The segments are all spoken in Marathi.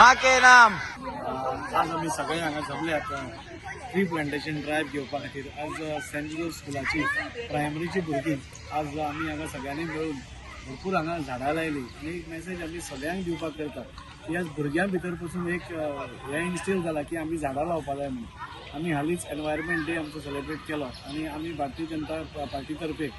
माँ के नाम। आज आम्ही सगळे हांगा जमल्यात ट्री प्लांटेशन ड्रायव्ह घेवपा खातीर। आज सेंट जोसेफ स्कुलाची प्रायमरीची भुरगीं आज आमी हांगा सगळ्यांनी मेळून भरपूर हांगा झाडां लायली आनी एक मेसेज आमी सगळ्यांक दिवपाक करता की आज भुरग्यां भितर पसून एक हें इन्स्टिल जाला की आमी झाडां लावपा जाय म्हणून। आमी हालींच एनवायरमेंट डे आमचो सेलिब्रेट केलो आनी आमी भारतीय जनता पार्टी तर्फे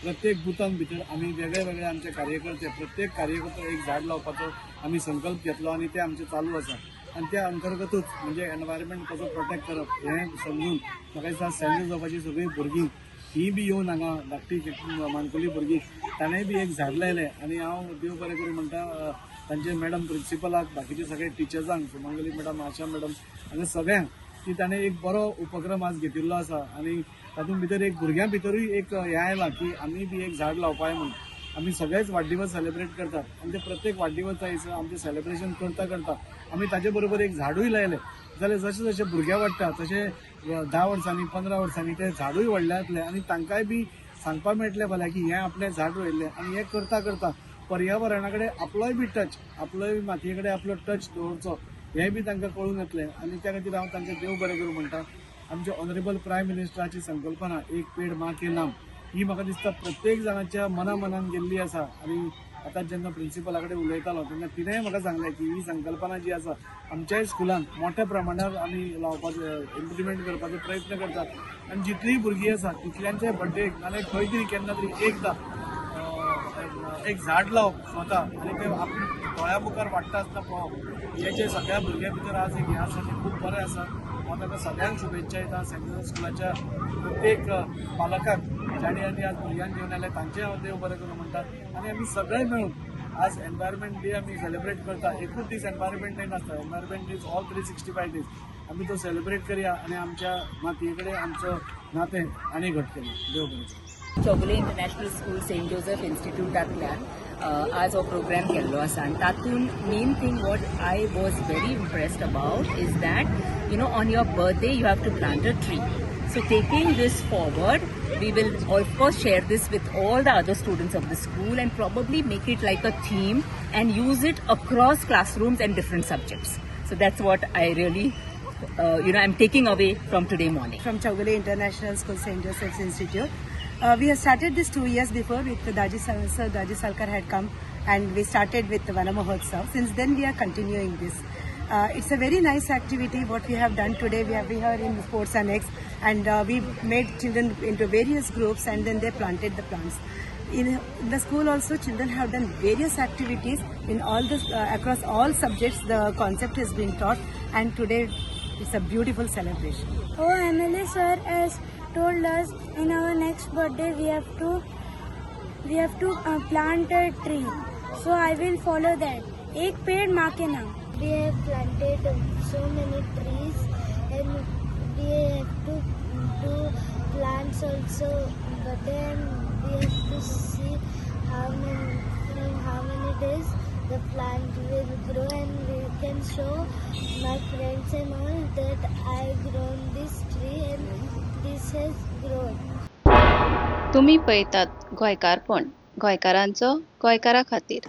प्रत्येक बुथान भितर आमी वेगळे वेगळे आमचे कार्यकर्ते प्रत्येक कार्यकर्तो एक झाड लावपाचो आमी संकल्प घेतलो आनी ते आमचे चालू आसा। आनी त्या अंतर्गतूच म्हणजे एनवायरमेंट कसो प्रोटेक्ट करप हें समजून म्हाका दिसता सेंट जोसेफाची सगळीं भुरगीं ही बी येवन हांगा धाकटी मानकुली भुरगीं ताणेंय बी एक झाड लायलें आनी हांव देव बरें करूं म्हणटा तांचे मॅडम प्रिंसिपलाक बाकीचे सगळे टिचर्सांक सुमंगली मॅडम आशा मॅडम हांगा सगळ्यांक की ताणें एक बरो उपक्रम आज घेतिल्लो आसा आनी तातूंत भितर एक भुरग्यां भितरूय एक हें आयलां की आमी बी एक झाड लावपाय म्हणून। आमी सगळेच वाडदिवस सेलिब्रेट करतात आनी ते प्रत्येक वाडदिवसा दिसा आमचें सेलिब्रेशन करता करता आमी ताचे बरोबर एक झाडूय लायलें जाल्यार जशें जशें भुरगे वाडटा तशें 10 वर्सांनी 15 वर्सांनी ते झाडूय व्हडले जातले आनी तांकांय बी सांगपा मेळटलें फाल्यां की हें आपलें झाड रोयिल्लें आनी हें करता करता पर्यावरणा कडेन आपलोय बी टच आपलोय मातये कडेन आपलो टच दवरचो हें बी तांकां कळून येतलें। आनी त्या खातीर हांव तांकां देव बरें करूं म्हणटा। आमचे ऑनरेबल प्रायम मिनिस्टराची संकल्पना एक पेड माँ के नाम ही म्हाका दिसता प्रत्येक जाणाच्या मनान गेल्ली आसा आनी आतां जेन्ना प्रिंसिपला कडेन उलयतालो तेन्ना तिणेंय म्हाका सांगलें की ही संकल्पना जी आसा आमच्याय स्कुलान मोठ्या प्रमाणात आमी लावपाचो इम्प्लिमेंट करपाचो प्रयत्न करतात आनी जितलीय भुरगीं आसा तितल्यांचे बर्थडेक नाल्यार खंय तरी केन्ना तरी एकदां एक झाड लावप स्वता आनी ते आपल्या दोळ्या मुखार वाडटा आसतना पळोवप हेचे सगळ्या भुरग्यां भितर आज एक हें आसा तें खूब बरें आसा। हांव ताका सगळ्यांक शुभेच्छा दिता सेंट जोसेफ स्कुलाच्या प्रत्येक पालकांक जाणी आनी आज भुरग्यांक घेवन आयले तांचें हांव देव बरें करूं म्हणटा। आनी आमी सगळे मेळून आज एनवायरमेंट डे आमी सेलिब्रेट करता। एकूच दीस एनवायरमेंट डे नासता, एनवायरमेंट डे ऑल 365 डेज आमी तो सेलिब्रेट करया आनी आमच्या मातये कडेन आमचो नातें आनी घट केलें। देव बरें करूं। Chowgule international school saint Joseph इन्स्टिट्यूटांतल्यान आज हो प्रोग्राम केल्लो आसा आनी तातूंत main thing what I was very impressed about is that you know on your birthday you have to plant a tree. So taking this forward, we will of course share this with all the other students of the school and probably make it like a theme and use it across classrooms and different subjects. So that's what I really I'm taking away from today morning. From Chaugule International School, St. Joseph's Institute. We have started this 2 years before with Daji Salkar had come and we started with the Vana Mahotsav. Since then we are continuing this. It's a very nice activity what we have done today. We have been here in Sports Annex and we made children into various groups and then they planted the plants. In the school also children have done various activities in all this across all subjects. The concept has been taught and today it's a beautiful celebration. Oh, MLA sir has told us in our next birthday we have to plant a tree. So I will follow that. एक पेड़ माँ के नाम. We have planted so many trees and we have to do plants also, but then we have to see how many days the plant will grow and we can show my friends and all that I grown this tree and this has grown. तुम्ही पळयतात गोंयकारपण, गोंयकारांचो गोंयकारा खातीर।